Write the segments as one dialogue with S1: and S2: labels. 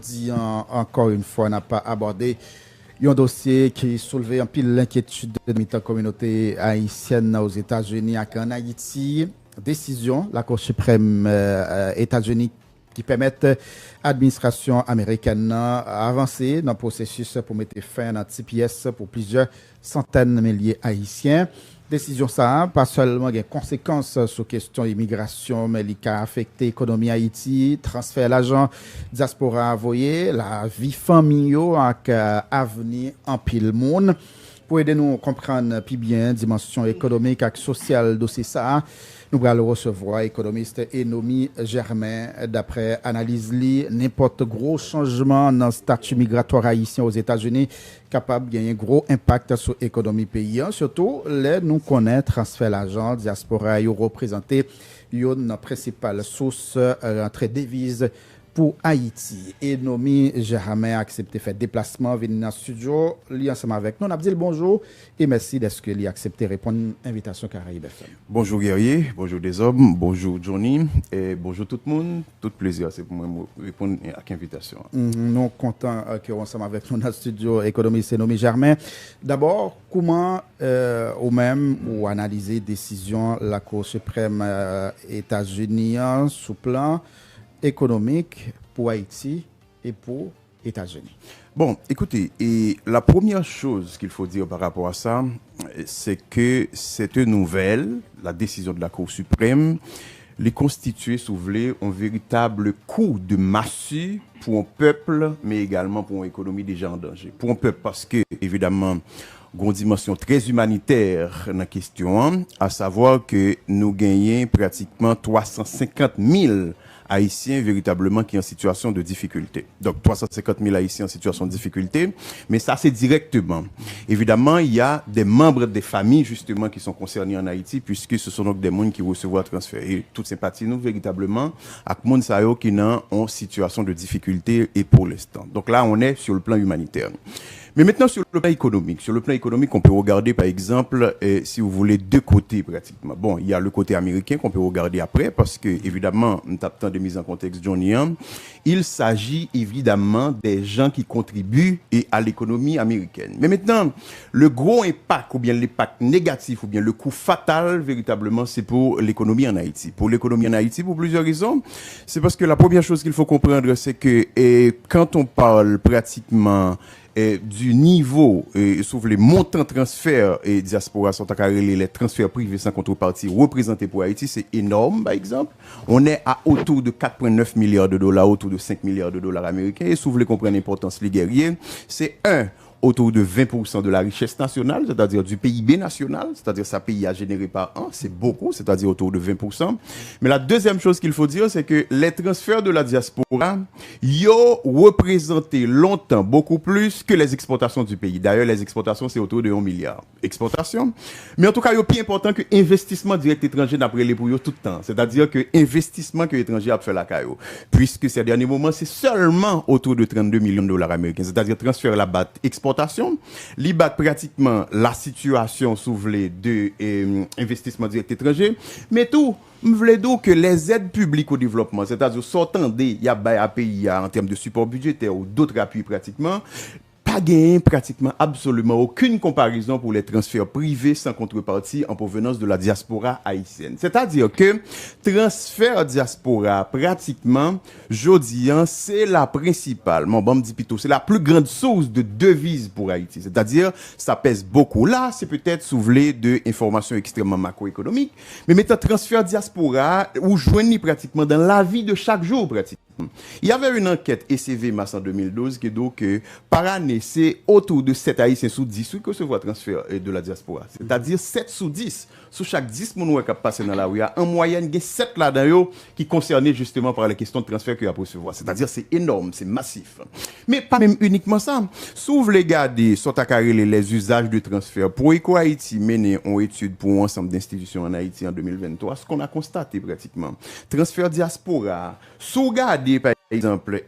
S1: Dit encore une fois, on n'a pas abordé un dossier qui soulevait un pile l'inquiétude de la communauté haïtienne aux États-Unis et en Haïti. Décision, la Cour suprême États-Unis qui permettent à l'administration américaine d'avancer dans le processus pour mettre fin à un TPS pour plusieurs centaines de milliers haïtiens. Décision ça, pas seulement des conséquences sur question immigration, mais qui a affecté l'économie Haïti, transfert l'argent diaspora envoyé, la vie familiale avec avenir en pile monde. Pour aider nous à comprendre plus bien dimension économique et sociale de ça, nous allons recevoir économiste Enomi Germain. D'après analyse li, n'importe gros changement dans le statut migratoire haïtien aux États-Unis capable de gagner un gros impact sur l'économie pays. Surtout, les nous connaître transfert l'argent diaspora yo représenté une principale source rentrée devises pour Haïti. Et Nomi Germain a accepté de faire déplacement, venir dans le studio, li ensemble avec nous. On a dit bonjour et merci d'être que lui a accepté de répondre à l'invitation Caraïbes FM.
S2: Bonjour Guerrier, bonjour des hommes, bonjour Johnny et bonjour tout le monde. Tout plaisir, c'est pour moi de répondre à l'invitation.
S1: Nous sommes contents que nous sommes avec nous dans le studio économiste Nomi Germain. D'abord, comment ou même ou analyser décision la Cour suprême États-Unis sous plan économique pour Haïti et pour États-Unis?
S2: Bon, écoutez, et la première chose qu'il faut dire par rapport à ça, c'est que cette nouvelle, la décision de la Cour suprême, les constituer, si vous voulez, un véritable coup de massue pour un peuple, mais également pour une économie déjà en danger. Pour un peuple, parce que, évidemment, une dimension très humanitaire dans la question, à savoir que nous gagnons pratiquement 350 000 Haïtiens véritablement qui sont en situation de difficulté. Donc 350 000 Haïtiens en situation de difficulté, mais ça c'est directement. Évidemment, il y a des membres des familles justement qui sont concernés en Haïti, puisque ce sont donc des gens qui recevront transfert. Et toute sympathie nous véritablement à monde ça qui sont en situation de difficulté et pour l'instant. Donc là, on est sur le plan humanitaire. Mais maintenant, sur le plan économique. Sur le plan économique, on peut regarder, par exemple, si vous voulez, deux côtés pratiquement. Bon, il y a le côté américain qu'on peut regarder après, parce que, évidemment, nous tapons de mise en contexte Johnny. Il s'agit, évidemment, des gens qui contribuent à l'économie américaine. Mais maintenant, le gros impact, ou bien l'impact négatif, ou bien le coup fatal, véritablement, c'est pour l'économie en Haïti. Pour l'économie en Haïti, pour plusieurs raisons. C'est parce que la première chose qu'il faut comprendre, c'est que quand on parle pratiquement du niveau, sauf les montants transferts et diaspora sont à les transferts privés sans contrepartie représentés pour Haïti, c'est énorme, par exemple. On est à autour de 4,9 milliards de dollars, autour de 5 milliards de dollars américains. Et si vous voulez comprendre l'importance les guerriers, c'est autour de 20% de la richesse nationale, c'est-à-dire du PIB national, c'est-à-dire ça pays a généré par an, c'est beaucoup, c'est-à-dire autour de 20%. Mais la deuxième chose qu'il faut dire, c'est que les transferts de la diaspora, ils ont représenté longtemps beaucoup plus que les exportations du pays. D'ailleurs, les exportations, c'est autour de 1 milliard. Exportation. Mais en tout cas, il y a plus important que investissement direct étranger d'après les pour tout le temps. C'est-à-dire que investissement que l'étranger a fait la caillou. Puisque ces derniers moments, c'est seulement autour de 32 millions de dollars américains. C'est-à-dire transfert la batte exportation. Li bat pratiquement la situation souvlée de investissement direct étranger, mais tout m'vle donc que les aides publiques au développement, c'est-à-dire sortant des y a pays en termes de support budgétaire ou d'autres appuis pratiquement, pas gagné pratiquement absolument aucune comparaison pour les transferts privés sans contrepartie en provenance de la diaspora haïtienne. C'est-à-dire que transfert diaspora pratiquement, jodian, c'est la principale, mon bon dit plutôt, c'est la plus grande source de devises pour Haïti. C'est-à-dire, ça pèse beaucoup. Là, c'est peut-être soulevé de informations extrêmement macroéconomiques, mais mettant transfert diaspora, ou joignent pratiquement dans la vie de chaque jour pratiquement. Il y avait une enquête ECV Mass en 2012 qui dit que par année, c'est autour de 7 Haïtiens sous 10 qui recevraient transfert de la diaspora. C'est-à-dire 7 sous 10. Sous chaque 10 personnes qui passent dans la rue, en moyenne, il y a 7 là-dedans qui concernés justement par la question de transfert qu'il y a pour recevoir. C'est-à-dire c'est énorme, c'est massif. Mais pas même uniquement ça. S'ouvre les garder, sont à carrer les usages de transfert. Pour Eco Haïti, mener une étude pour un ensemble d'institutions en Haïti en 2023, ce qu'on a constaté pratiquement. Transfert diaspora, sauvegarder par exemple,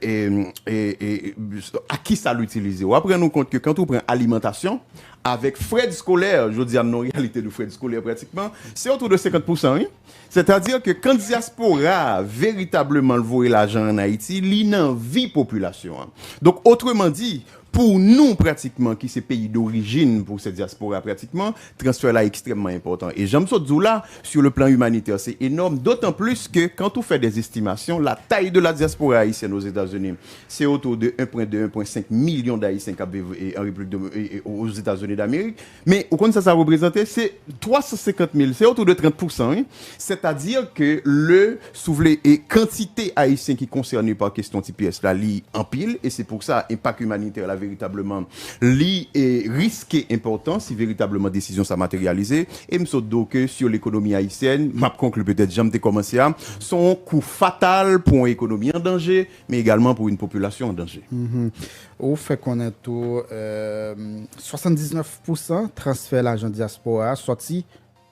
S2: à qui ça l'utilise. On prend nous compte que quand on prend alimentation, avec frais scolaires, je dis à nos réalités de frais scolaires pratiquement, c'est autour de 50%. Oui? C'est-à-dire que quand diaspora véritablement le voit l'argent en Haïti, il n'en vit population. Hein. Donc, autrement dit, pour nous, pratiquement, qui c'est pays d'origine pour cette diaspora, pratiquement, transfert là est extrêmement important. Et j'aime ça là, sur le plan humanitaire, c'est énorme, d'autant plus que quand on fait des estimations, la taille de la diaspora haïtienne aux États-Unis, c'est autour de 1,2, 1,5 millions d'Haïtiens qui vivent en République aux États-Unis d'Amérique. Mais au compte ça représentait, c'est 350 000, c'est autour de 30%. Hein? C'est-à-dire que le soulevé et quantité haïtienne qui est concernée par question TPS là, lit en pile, et c'est pour ça, impact humanitaire là, véritablement li et risqué important si véritablement décision ça matérialisé et me saute donc sur l'économie haïtienne m'a conclu peut-être jamais commencé à son coup fatal pour une économie en danger mais également pour une population en danger.
S1: Au fait qu'on a tout 79% transfert l'argent diaspora sorti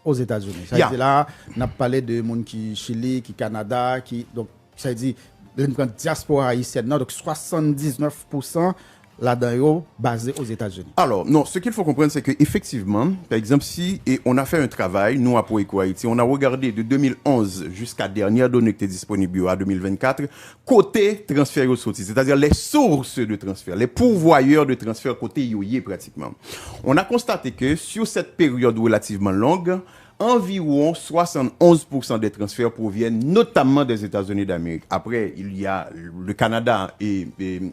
S1: aux États-Unis. Ça veut dire là, on a parlé de monde qui Chili, qui Canada, qui donc ça veut dire une diaspora haïtienne. Non, donc 79% là-dedans basé aux États-Unis.
S2: Alors, non, ce qu'il faut comprendre, c'est qu'effectivement, par exemple, si et on a fait un travail, nous, à Proeco Haïti, on a regardé de 2011 jusqu'à dernière donnée qui était disponible à 2024, côté transfert ressorti, c'est-à-dire les sources de transfert, les pourvoyeurs de transfert côté yoye pratiquement. On a constaté que sur cette période relativement longue, environ 71% des transferts proviennent notamment des États-Unis d'Amérique. Après, il y a le Canada et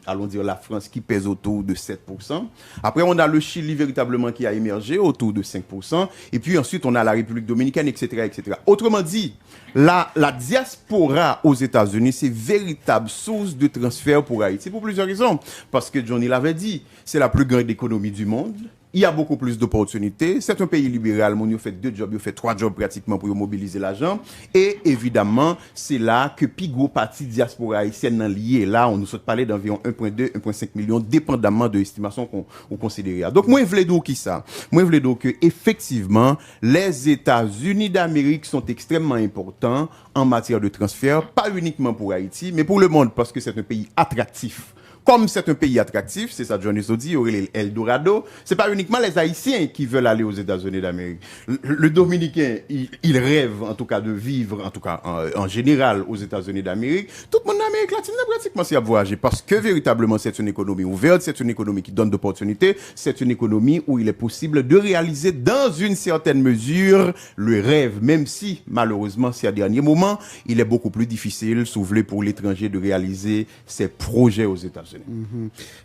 S2: allons dire la France qui pèse autour de 7%. Après, on a le Chili véritablement qui a émergé autour de 5%. Et puis ensuite, on a la République dominicaine, etc., etc. Autrement dit, la diaspora aux États-Unis, c'est véritable source de transfert pour Haïti pour plusieurs raisons. Parce que Johnny l'avait dit, c'est la plus grande économie du monde. Il y a beaucoup plus d'opportunités. C'est un pays libéral. Mon fait 2 jobs, il fait 3 jobs pratiquement pour mobiliser l'argent. Et évidemment, c'est là que Pigo parti diaspora haïtienne en lié. Là, on nous souhaite parler d'environ 1,2, 1,5 millions, dépendamment de l'estimation qu'on considère. Donc, moi, je voulais dire qui ça? Moi, je voulais dire que, effectivement, les États-Unis d'Amérique sont extrêmement importants en matière de transfert, pas uniquement pour Haïti, mais pour le monde, parce que c'est un pays attractif. Comme c'est un pays attractif, c'est ça Johnny Sodi, Eldorado, c'est pas uniquement les Haïtiens qui veulent aller aux États-Unis d'Amérique. Le Dominicain, il rêve en tout cas de vivre, en tout cas en général aux États-Unis d'Amérique. Tout le monde en Amérique latine pratiquement s'y a voyagé parce que véritablement c'est une économie ouverte, c'est une économie qui donne d'opportunités, c'est une économie où il est possible de réaliser dans une certaine mesure le rêve, même si malheureusement c'est à dernier moment, il est beaucoup plus difficile, s'ouvrir pour l'étranger de réaliser ses projets aux États-Unis.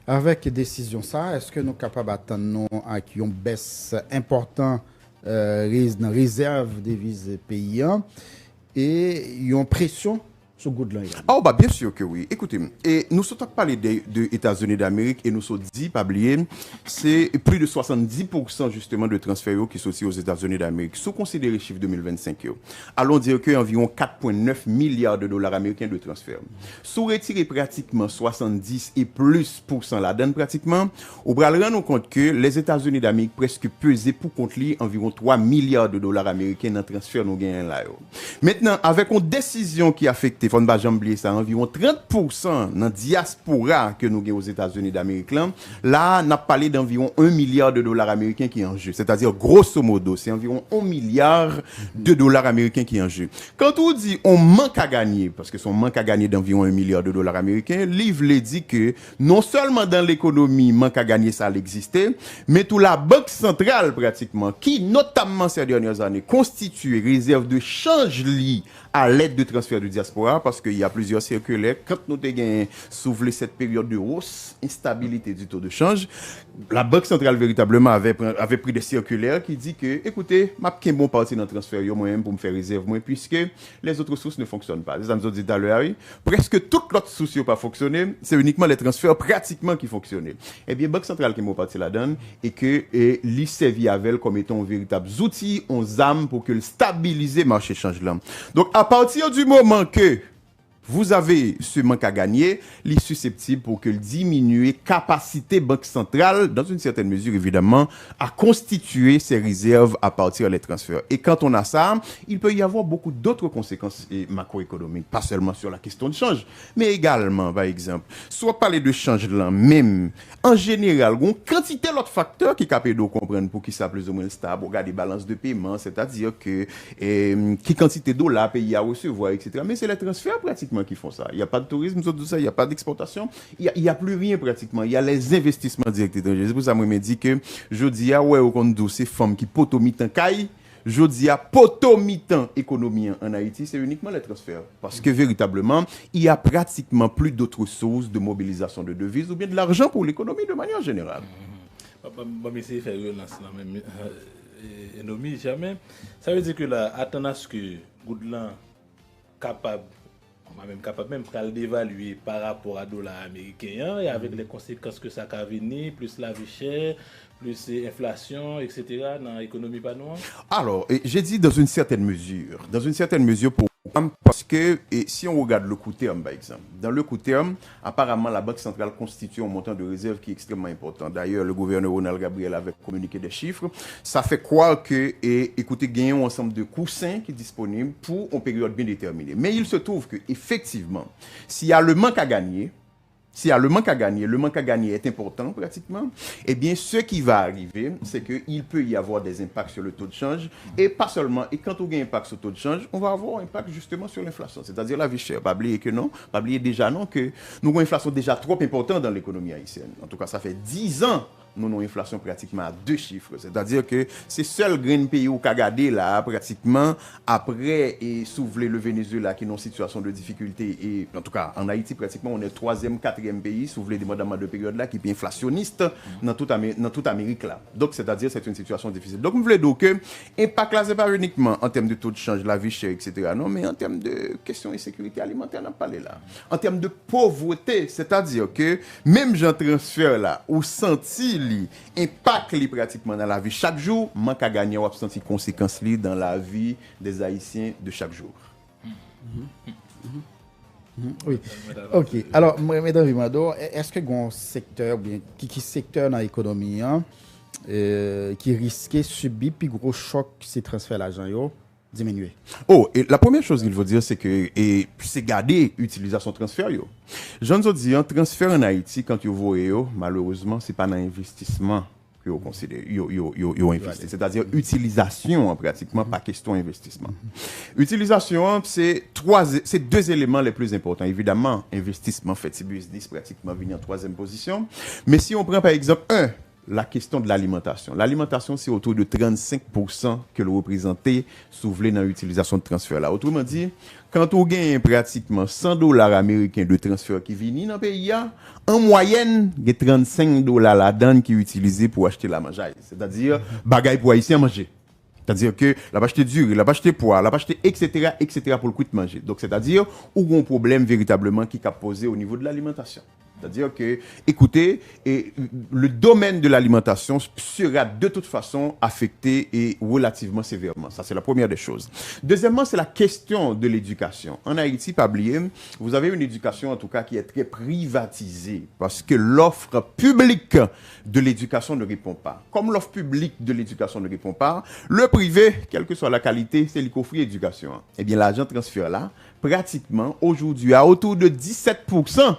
S1: Avec décision ça, est-ce que nous sommes capables d'attendre une baisse importante dans la réserve des devises pays et une pression sur le goût de l'Iran?
S2: Oh, bah, bien sûr que oui. Écoutez, et nous sommes parlé des États-Unis d'Amérique et nous sommes dit, pas oublier, c'est plus de 70% justement de transferts qui sont aussi aux États-Unis d'Amérique. Sous considérer le chiffre 2025, allons dire qu'il y a environ 4,9 milliards de dollars américains de transferts. Sous retirer pratiquement 70 et plus % là-dedans pratiquement, on va rendre compte que les États-Unis d'Amérique presque pesaient pour compte environ 3 milliards de dollars américains dans le transfert nous gagnons là. Maintenant, avec une décision qui affecte faut pas oublier ça, environ 30% dans la diaspora que nous avons aux États-Unis d'Amérique. Là, on a parlé d'environ 1 milliard de dollars américains qui est en jeu. C'est-à-dire, grosso modo, c'est environ 1 milliard de dollars américains qui est en jeu. Quand on dit on manque à gagner, parce que son manque à gagner d'environ 1 milliard de dollars américains, Livre dit que non seulement dans l'économie, manque à gagner, ça existait, mais tout la Banque centrale, pratiquement, qui, notamment ces dernières années, constitue réserve de change liée à l'aide de transfert de diaspora, parce qu'il y a plusieurs circulaires. Quand nous avons soulevé cette période de hausse, instabilité du taux de change, la Banque centrale véritablement avait pris des circulaires qui dit que, écoutez, ma qu'un bon parti dans le transfert, moi-même pour me faire réserve, moi, puisque les autres sources ne fonctionnent pas. Les amis ont dit tout à l'heure, presque toutes l'autre sources n'ont pas fonctionné, c'est uniquement les transferts pratiquement qui fonctionnaient. Eh bien, Banque centrale qui est mon parti là-dedans, et que l'ICV avait comme étant un véritable outil, on âme pour que le stabiliser le marché change là. Donc, à partir du moment que vous avez ce manque à gagner, il est susceptible pour que le diminuer capacité banque centrale, dans une certaine mesure évidemment, à constituer ses réserves à partir des transferts. Et quand on a ça, il peut y avoir beaucoup d'autres conséquences macroéconomiques, pas seulement sur la question de change, mais également, par exemple, soit parler de change là même, en général, il y a une quantité d'autres facteurs qui capable de comprendre pour qui ça plus ou moins stable, regarder balance de paiement, c'est-à-dire que qui quantité de dollars pays à recevoir, etc. Mais c'est les transferts pratiquement qui font ça. Il n'y a pas de tourisme, tout ça, il n'y a pas d'exportation, il n'y a plus rien pratiquement. Il y a les investissements directs étrangers. C'est pour ça que je me dis que je dis, ouais, au compte de ces femmes qui potomitent en caille, je dis à potomitant économie en Haïti, c'est uniquement les transferts. Parce que véritablement, il y a pratiquement plus d'autres sources de mobilisation de devises ou bien de l'argent pour l'économie de manière générale.
S3: Mais c'est faire relance là même. Enomi, jamais. Ça veut dire que là, attendant à ce que Goudlan capable, même d'évaluer par rapport à dollar américain et avec les conséquences que ça a venir, plus la vie chère, plus l'inflation, etc. dans l'économie panoise.
S2: Alors, j'ai dit dans une certaine mesure pour parce que si on regarde le court terme, par exemple, dans le court terme, apparemment, la Banque centrale constitue un montant de réserve qui est extrêmement important. D'ailleurs, le gouverneur Ronald Gabriel avait communiqué des chiffres. Ça fait croire que, écoutez, gagnons un ensemble de coussins qui est disponible pour une période bien déterminée. Mais il se trouve que, effectivement, s'il y a le manque à gagner, le manque à gagner est important pratiquement, eh bien, ce qui va arriver, c'est qu'il peut y avoir des impacts sur le taux de change, et pas seulement, et quand on a un impact sur le taux de change, on va avoir un impact justement sur l'inflation, c'est-à-dire la vie chère. Pas oublier déjà non, que nous avons une inflation déjà trop importante dans l'économie haïtienne. En tout cas, ça fait 10 ans nous avons une inflation pratiquement à 2 chiffres. C'est-à-dire que c'est seul grand pays où Kagadé là pratiquement après et soulever le Venezuela qui est dans une situation de difficulté et en tout cas en Haïti pratiquement on est 3e, 4e pays soulever des mois de période là qui est inflationniste dans toute Amérique là. Donc c'est-à-dire c'est une situation difficile. Donc je voulais dire que impact là c'est pas uniquement en termes de taux de change, la vie chère, etc. Non, mais en termes de questions de sécurité alimentaire on a parlé là. En termes de pauvreté, c'est-à-dire que même j'en transfère là ou senti impact pratiquement dans la vie chaque jour, manque à gagner ou absenti conséquences dans la vie des Haïtiens de chaque jour.
S1: Oui. OK. Alors, mesdames et messieurs, est-ce que un secteur bien qui secteur dans l'économie qui risquait subir plus gros choc ces transferts d'argent diminuer?
S2: Oh, et la première chose qu'il faut dire, c'est que c'est garder l'utilisation transfert. J'en dis, un transfert en Haïti, quand vous voyez, malheureusement, c'est pas un investissement que vous considérez, investi. C'est-à-dire, utilisation, pratiquement, pas question investissement. Utilisation, c'est 2 éléments les plus importants. Évidemment, investissement, fait business, pratiquement, vient en 3e position. Mais si on prend, par exemple, la question de l'alimentation. L'alimentation, c'est autour de 35% que le représenté soulevé dans l'utilisation de transfert là. Autrement dit, quand on gagne pratiquement $100 américains de transfert qui viennent dans le pays, en moyenne, il y a $35 là-dedans qui est utilisé pour acheter la mangeaille. C'est-à-dire, bagaille pour haïtien manger. C'est-à-dire que la va acheter dur, la va acheter poids, la va acheter etc. pour le coup de manger. Donc, c'est-à-dire, où un problème véritablement qui a posé au niveau de l'alimentation. C'est-à-dire que, écoutez, le domaine de l'alimentation sera de toute façon affecté et relativement sévèrement. Ça, c'est la première des choses. Deuxièmement, c'est la question de l'éducation. En Haïti, pas oublier, vous avez une éducation, en tout cas, qui est très privatisée parce que l'offre publique de l'éducation ne répond pas. Comme l'offre publique de l'éducation ne répond pas, le privé, quelle que soit la qualité, c'est l'offre éducation. Eh bien, l'argent transfert là, pratiquement, aujourd'hui, à autour de 17%.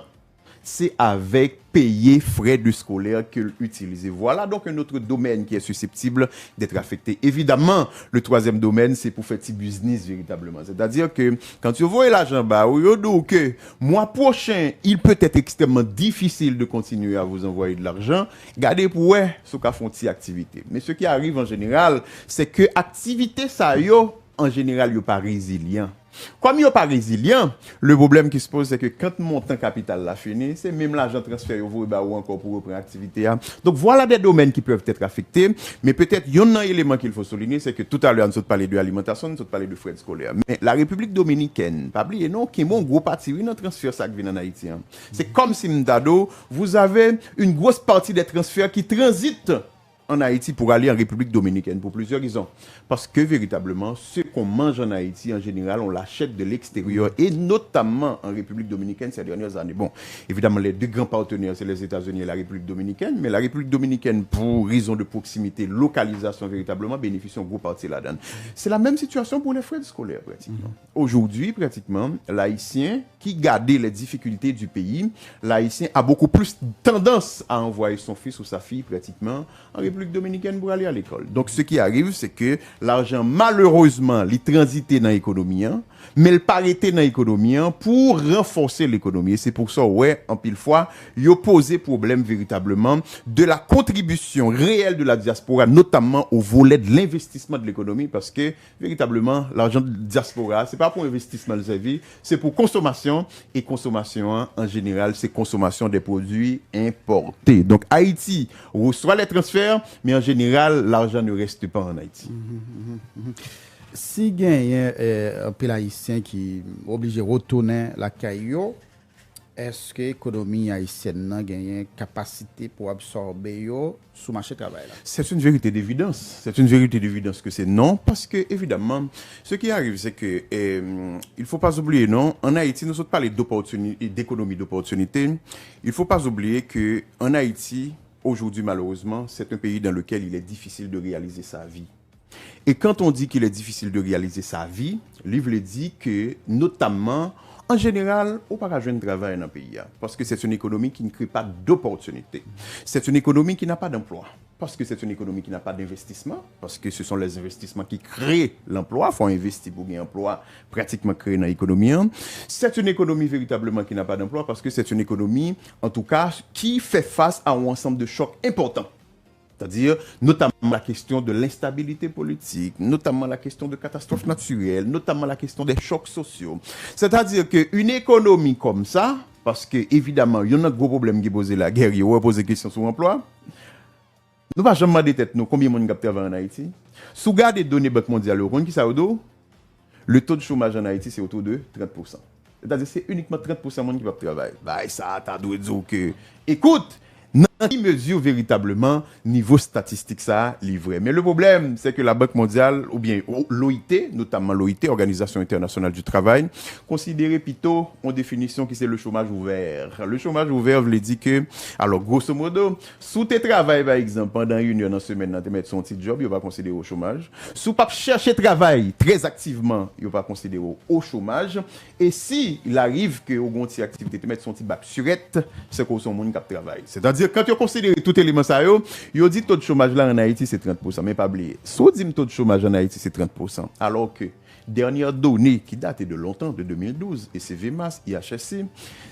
S2: C'est avec payer frais de scolaire que l'utiliser. Voilà donc un autre domaine qui est susceptible d'être affecté. Évidemment, le 3e domaine, c'est pour faire petit business véritablement. C'est-à-dire que quand tu vois l'argent bas, donc mois prochain, il peut être extrêmement difficile de continuer à vous envoyer de l'argent. Gardez pour ce qu'a font cette activité. Mais ce qui arrive en général, c'est que activité ça en général, pas résilient. Comme il n'y a pas résilient, le problème qui se pose, c'est que quand mon montant capital l'a fini, c'est même l'argent transféré ou encore pour reprendre l'activité. Donc voilà des domaines qui peuvent être affectés, mais peut-être il y a un élément qu'il faut souligner, c'est que tout à l'heure, nous avons parlé de l'alimentation, nous avons parlé de frais scolaires. Mais la République dominicaine, pas oublier, non, qui est mon gros parti, oui, notre transfert, ça qui vient en Haïti. C'est comme si, Mdado, vous avez une grosse partie des transferts qui transitent en Haïti pour aller en République dominicaine pour plusieurs raisons. Parce que véritablement, ce qu'on mange en Haïti, en général, on l'achète de l'extérieur et notamment en République dominicaine ces dernières années. Bon, évidemment, les deux grands partenaires, c'est les États-Unis et la République dominicaine, mais la République dominicaine, pour raison de proximité, localisation véritablement, bénéficie en gros partie là-dedans. C'est la même situation pour les frais scolaires, pratiquement. Aujourd'hui, pratiquement, l'Haïtien qui gardait les difficultés du pays, l'Haïtien a beaucoup plus tendance à envoyer son fils ou sa fille, pratiquement, en République dominicaine pour aller à l'école. Donc, ce qui arrive, c'est que l'argent, malheureusement, il transite dans l'économie, mais il paraît dans l'économie pour renforcer l'économie. Et c'est pour ça, ouais, en pile fois, il a posé problème véritablement de la contribution réelle de la diaspora, notamment au volet de l'investissement de l'économie, parce que, véritablement, l'argent de diaspora, c'est pas pour investissement de sa vie, c'est pour consommation, et consommation, en général, c'est consommation des produits importés. Donc, Haïti reçoit les transferts, mais en général, l'argent ne reste pas en Haïti.
S1: Si il y a un peu haïtien qui est obligé de retourner la caillou, est-ce que l'économie haïtienne a une capacité pour absorber sous le marché du travail?
S2: C'est une vérité d'évidence. C'est une vérité d'évidence que c'est non, parce que, évidemment, ce qui arrive, c'est que il ne faut pas oublier, non, en Haïti, nous sommes parlé d'économie d'opportunité. Il ne faut pas oublier qu'en Haïti, aujourd'hui, malheureusement, c'est un pays dans lequel il est difficile de réaliser sa vie. Et quand on dit qu'il est difficile de réaliser sa vie, le livre dit que, notamment, en général, on ne peut pas jouer un travail dans le pays. Parce que c'est une économie qui ne crée pas d'opportunités. C'est une économie qui n'a pas d'emploi. Parce que c'est une économie qui n'a pas d'investissement. Parce que ce sont les investissements qui créent l'emploi. Il faut investir pour gagner un emploi pratiquement créé dans l'économie. C'est une économie véritablement qui n'a pas d'emploi. Parce que c'est une économie, en tout cas, qui fait face à un ensemble de chocs importants. C'est-à-dire notamment la question de l'instabilité politique, notamment la question de catastrophes naturelles, notamment la question des chocs sociaux. C'est-à-dire qu'une économie comme ça, parce que évidemment, il y a un gros problème qui pose la guerre, il y a posé question sur l'emploi. Nous ne pouvons jamais demander tête nous combien de monde travaille en Haïti. Si vous regardez les données Banque mondiale, le taux de chômage en Haïti c'est autour de 30%. C'est-à-dire que c'est uniquement 30% de monde qui va travailler. Bah ça, t'as dû dire que écoute, dans quelle mesure véritablement niveau statistique ça livré. Mais le problème, c'est que la Banque mondiale, ou bien l'OIT, notamment l'OIT, Organisation internationale du travail, considérait plutôt en définition qui c'est le chômage ouvert. Le chômage ouvert veut dire que, alors grosso modo, sous tes travail par exemple, pendant une heure en semaine, tu mets son petit job, il va considérer au chômage. Sous pas chercher travail très activement, il va considérer au chômage. Et si il arrive que au gon ti activité, tu mets son petit bac surette, c'est qu'on son monde qui travaille. C'est-à-dire quand tu considères tout élément ça yo dit taux de chômage là en Haïti c'est 30%, mais pas oublier. Si dit taux de chômage en Haïti c'est 30%, alors que dernière donnée qui date de longtemps, de 2012, et c'est VMAS, IHSC,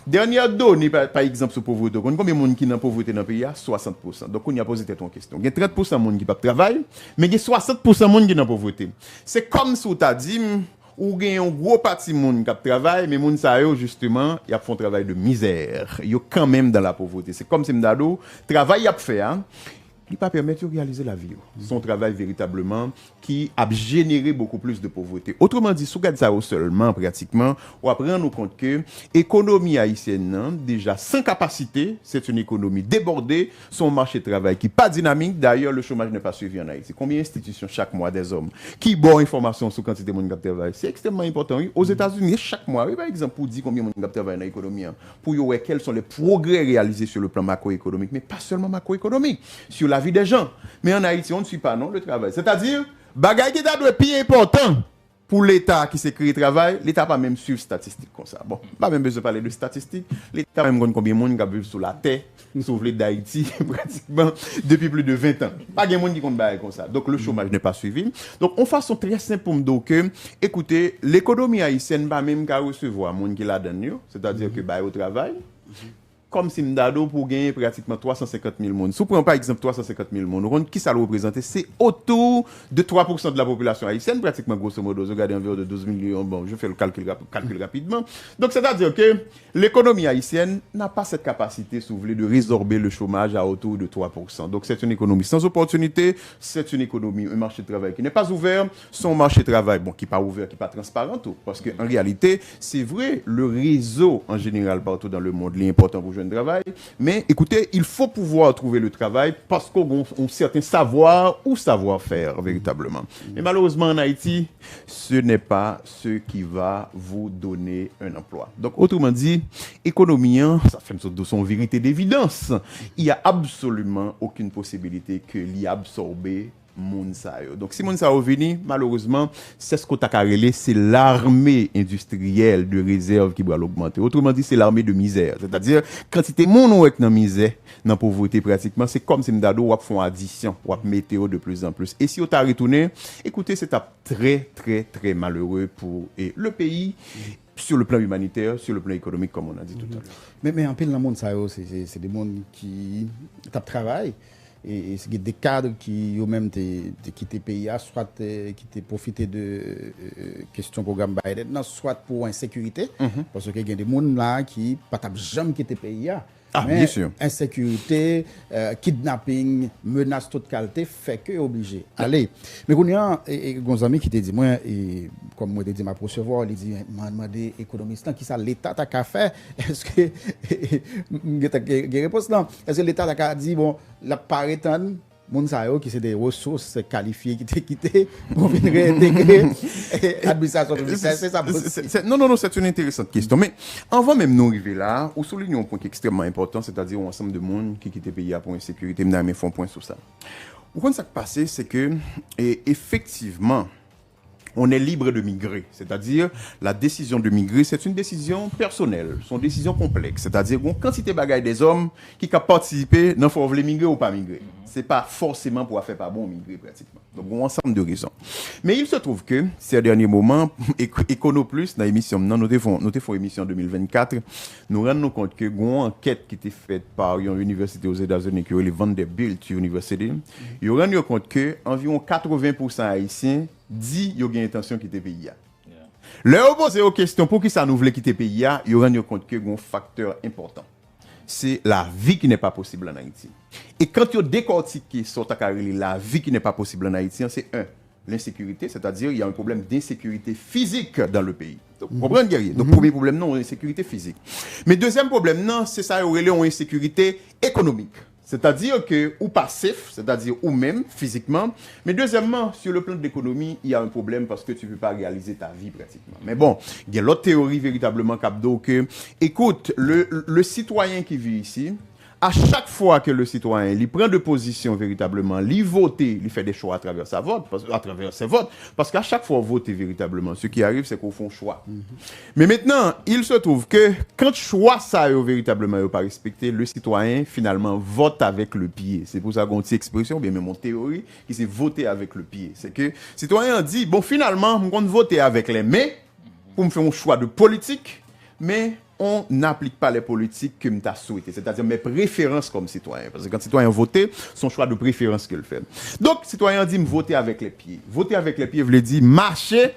S2: dernière donnée par exemple sur pauvreté, combien de monde qui est dans la pauvreté dans le pays? 60%. Donc on y a posé cette question. Il y a 30% de monde qui ne travaille, mais il y a 60% de monde qui est dans la pauvreté. C'est comme si tu as dit ou gen un gros parti monde qui travaille mais moun sa yo justement y a font travail de misère, yo quand même dans la pauvreté. C'est comme si m'dado travail y a fait il pas permettre de réaliser la vie. Son travail véritablement qui a généré beaucoup plus de pauvreté. Autrement dit, si vous regardez ça seulement pratiquement, on va prendre compte que l'économie haïtienne, déjà sans capacité, c'est une économie débordée, son marché de travail qui n'est pas dynamique. D'ailleurs, le chômage n'est pas suivi en Haïti. Combien d'institutions chaque mois des hommes qui bon information sur quantité de monde qui travaille? C'est extrêmement important. Oui. Aux États-Unis, chaque mois, oui, par exemple, pour dire combien de monde qui travaille dans l'économie, pour voir quels sont les progrès réalisés sur le plan macroéconomique, mais pas seulement macroéconomique, sur la vie des gens. Mais en Haïti, on ne suit pas non le travail. C'est-à-dire, bagay qui doit être plus important pour l'État qui s'est créé travail, l'État pas même suivre statistiques comme ça. Bon, pas même besoin de parler de statistiques. L'État même connaît combien de monde qui vivent sur la terre, sauf les d'Haïti, pratiquement depuis plus de 20 ans. Pas de monde qui compte bagay comme ça. Donc le chômage n'est pas suivi. Donc on façon très simple pour me dire que, écoutez, l'économie haïtienne pas même qu'à recevoir monde qui la donne, c'est-à-dire que bah au travail. Comme si m'dado pour gagner pratiquement 350 000 monde. Si on prend par exemple 350 000 monde, qui ça le représente? C'est autour de 3% de la population haïtienne, pratiquement grosso modo. Vous regardez environ de 12 millions. Bon, je fais le calcul rapidement. Donc c'est-à-dire que l'économie haïtienne n'a pas cette capacité, si vous voulez, de résorber le chômage à autour de 3%. Donc c'est une économie sans opportunité, c'est une économie, un marché de travail qui n'est pas ouvert, son marché de travail, bon, qui n'est pas ouvert, qui n'est pas transparent, tout. Parce qu'en réalité, c'est vrai, le réseau en général partout dans le monde, l'important pour joindre travail. Mais écoutez, il faut pouvoir trouver le travail parce qu'on a un certain savoir ou savoir-faire véritablement. Mais malheureusement en Haïti, ce n'est pas ce qui va vous donner un emploi. Donc autrement dit, économie, ça fait une sorte de son vérité d'évidence. Il n'y a absolument aucune possibilité que l'y absorber moun sa yo. Donc si moun sa yo vini, malheureusement, c'est ce qu'on t'a carrelé, c'est l'armée industrielle de réserve qui va l'augmenter. Autrement dit, c'est l'armée de misère. C'est-à-dire, quantité moun ou dans misère, dans pauvreté pratiquement, c'est comme si m'dado ou font addition, ou météo de plus en plus. Et si on t'a retourné, écoutez, c'est très, très, très malheureux pour le pays, sur le plan humanitaire, sur le plan économique, comme on a dit tout à l'heure.
S1: Mais en pile dans le monde, c'est des mondes qui travaillent. Et c'est des cadres qui eux-mêmes quitté le pays, soit qui ont profité de question programme Biden, soit pour insécurité, parce qu'il y a des gens là qui ne jamais quitté le pays.
S2: Ah, bien sûr.
S1: Insécurité, kidnapping, menace toute qualité, fait que obligé. Allez. Mais il y a un ami qui te dit, moi, comme moi, je dit, ma recevoir, il dit, m'a demandé économiste, qui ça l'État a fait? Est-ce que, il y a réponse là? Est-ce que l'État a dit, bon, la paretan, moun sa yo qui c'est des ressources qualifiées qui t'ont quitté pour venir réintégrer l'administration publique. C'est ça.
S2: Non, c'est une intéressante question. Mais avant même nous arriver là, on souligne un point qui est extrêmement important, c'est-à-dire un ensemble de monde qui quitte le pays pour insécurité. Mais font point sur ça. Au point, ça qui passe, c'est que effectivement, on est libre de migrer. C'est-à-dire, la décision de migrer, c'est une décision personnelle, c'est une décision complexe. C'est-à-dire, une quantité de bagailles des hommes qui ont participé, non, faut vouloir migrer ou pas migrer. C'est pas forcément pour faire pas bon migrer, pratiquement. Donc, un ensemble de raisons. Mais il se trouve que, ces derniers moments, EconoPlus, dans l'émission, nous avons émission 2024, nous rendons compte que, une enquête qui était faite par une université aux États-Unis, qui est le Vanderbilt University, ils rendent compte que, environ 80% haïtiens dit qu'il y a une intention de quitter le pays. Leur poser aux questions pour qui ça nous voulait quitter le pays, ils rendent compte qu'il y a un facteur important. C'est la vie qui n'est pas possible en Haïti. Et quand ils décortiquent la vie qui n'est pas possible en Haïti, c'est l'insécurité, c'est-à-dire il y a un problème d'insécurité physique dans le pays. Donc, vous comprenez, guerrier? Donc, premier problème, non, insécurité physique. Mais deuxième problème, non, c'est ça, il y a une insécurité économique. C'est-à-dire que, ou passif, c'est-à-dire ou même, physiquement. Mais deuxièmement, sur le plan de l'économie, il y a un problème parce que tu ne peux pas réaliser ta vie pratiquement. Mais bon, il y a l'autre théorie véritablement, Capdo, que, écoute, le citoyen qui vit ici, à chaque fois que le citoyen il prend de position véritablement, il vote, il fait des choix à travers sa vote, à travers ses votes, parce qu'à chaque fois voter véritablement, ce qui arrive, c'est qu'on fait un choix. Mais maintenant, il se trouve que quand choix ça véritablement n'est pas respecté, le citoyen finalement vote avec le pied. C'est pour ça qu'on dit expression, bien même en théorie, qui c'est voter avec le pied. C'est que le citoyen dit, bon finalement, on compte voter avec les mains pour me faire un choix de politique, mais on n'applique pas les politiques que m'ta souhaité, c'est-à-dire mes préférences comme citoyen. Parce que quand le citoyen vote, son choix de préférence qu'il fait. Donc, le citoyen dit me voter avec les pieds. Voter avec les pieds veut dire marcher,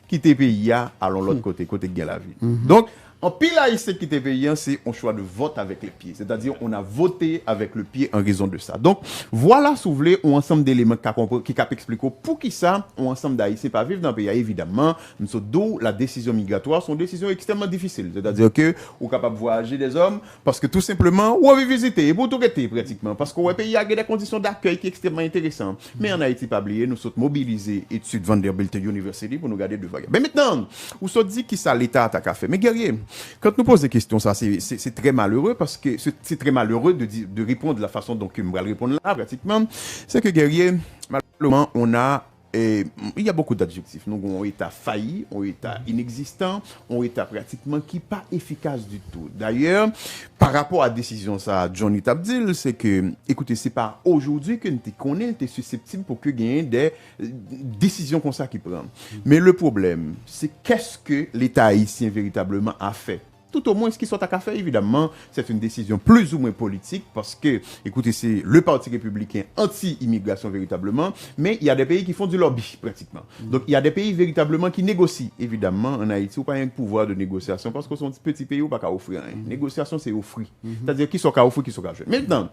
S2: quitter le pays, allons l'autre côté de la vie. Donc, en pile haïtien qui était payant, c'est un choix de vote avec les pieds. C'est-à-dire, on a voté avec le pied en raison de ça. Donc, voilà, si vous voulez, un ensemble d'éléments qui cap expliquer pour qui ça, un ensemble d'haïtiens pas vivre dans le pays. Évidemment, d'où la décision migratoire, sont décisions extrêmement difficiles. C'est-à-dire que, vous êtes capable de voyager des hommes, parce que tout simplement, vous avez visité, et pour tout rester pratiquement. Parce que le pays a des conditions d'accueil qui sont extrêmement intéressantes. Mais en Haïti, pas oublier, nous sommes mobilisés études Vanderbilt University pour nous garder de vagues. Mais maintenant, vous se dit qui ça l'État a fait. Mais guerrier, quand nous posons des questions, ça, c'est très malheureux parce que c'est très malheureux de répondre de la façon dont je vais répondre là, pratiquement. C'est que, guerrier, malheureusement, il y a beaucoup d'adjectifs. Nous avons un État failli, un État inexistant, un État pratiquement qui n'est pas efficace du tout. D'ailleurs, par rapport à la décision, ça, Johnny Tabdil, c'est que, écoutez, c'est pas aujourd'hui que nous connaissons, tu es susceptible pour que gagne des décisions comme ça qui prennent. Mais le problème, c'est qu'est-ce que l'État haïtien véritablement a fait? Tout au moins, ce qui soit à faire, évidemment, c'est une décision plus ou moins politique parce que, écoutez, c'est le Parti républicain anti-immigration véritablement, mais il y a des pays qui font du lobby pratiquement. Donc, il y a des pays véritablement qui négocient. Évidemment, en Haïti, on n'a pas un pouvoir de négociation parce que sont des petits pays où on n'a pas offrir rien. Négociation, c'est offrir. C'est-à-dire qui sont qu'à offrir, qui sont qu'à jouer. Maintenant,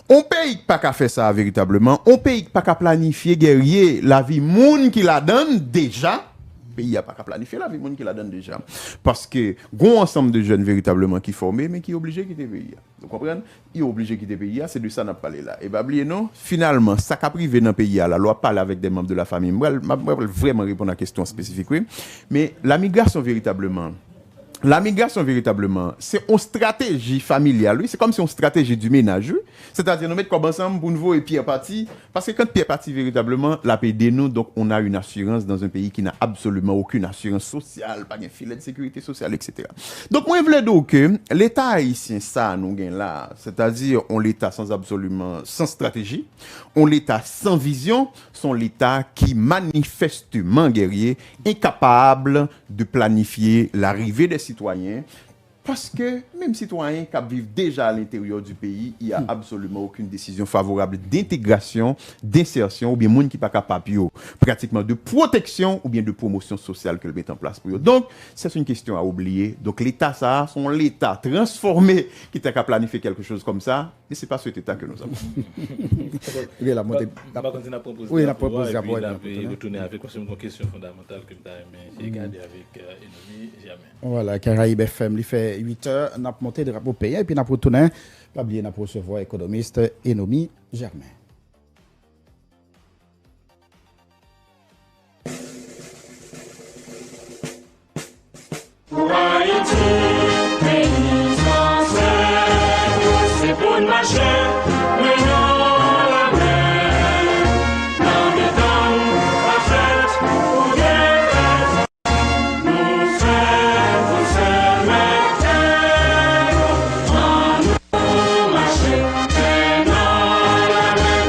S2: on paye pas qu'à faire ça véritablement, on paye pas qu'à planifier, guerrier, la vie monde qui la donne déjà. pays a pas qu'à planifier la vie monde qui la donne déjà parce que gon ensemble de jeunes véritablement qui formés mais qui obligés quitter pays. Vous comprenez? Il est obligé quitter pays, c'est de ça n'a parlé là. Et bah oubliez non, finalement ça qu'a privé dans pays la loi parle avec des membres de la famille. Moi vraiment répondre à la question spécifique oui. Mais la migration véritablement, c'est une stratégie familiale, oui. C'est comme si une stratégie du ménage, oui. C'est-à-dire, nous mettre comme ensemble pour nous et Pierre parti. Parce que quand Pierre parti véritablement, la paix de nous, donc on a une assurance dans un pays qui n'a absolument aucune assurance sociale, pas de filet de sécurité sociale, etc. Donc, moi, je voulais dire que l'État haïtien, ça, nous gagne là. C'est-à-dire, on l'État sans stratégie, on l'État sans vision, son l'État qui manifestement guerrier, incapable de planifier l'arrivée des citoyens, parce que même citoyens qui vivent déjà à l'intérieur du pays, il n'y a absolument aucune décision favorable d'intégration, d'insertion, ou bien monde qui pas capable pratiquement de protection ou bien de promotion sociale que le met en place pour eux. Donc, c'est une question à oublier. Donc, l'État, ça, son l'État transformé qui t'a qu'à planifier quelque chose comme ça, mais c'est pas cet État que nous avons.
S1: Oui, la montée. Oui, la proposition.
S3: Et puis, il a retourné avec une question fondamentale que j'ai regardé avec Enomi jamais.
S1: Voilà, Caraïbes FM, il fait 8 heures, on a monté le drapeau pays, et puis on a retourné, pas oublier, on a recevoir économiste Enomi Germain.
S4: Pour Haïti, pays français, c'est pour le marché, mais non la mer. Dans les temps, la fête, pour guerre, nous faisons se mettre en nous marché, mais non la mer.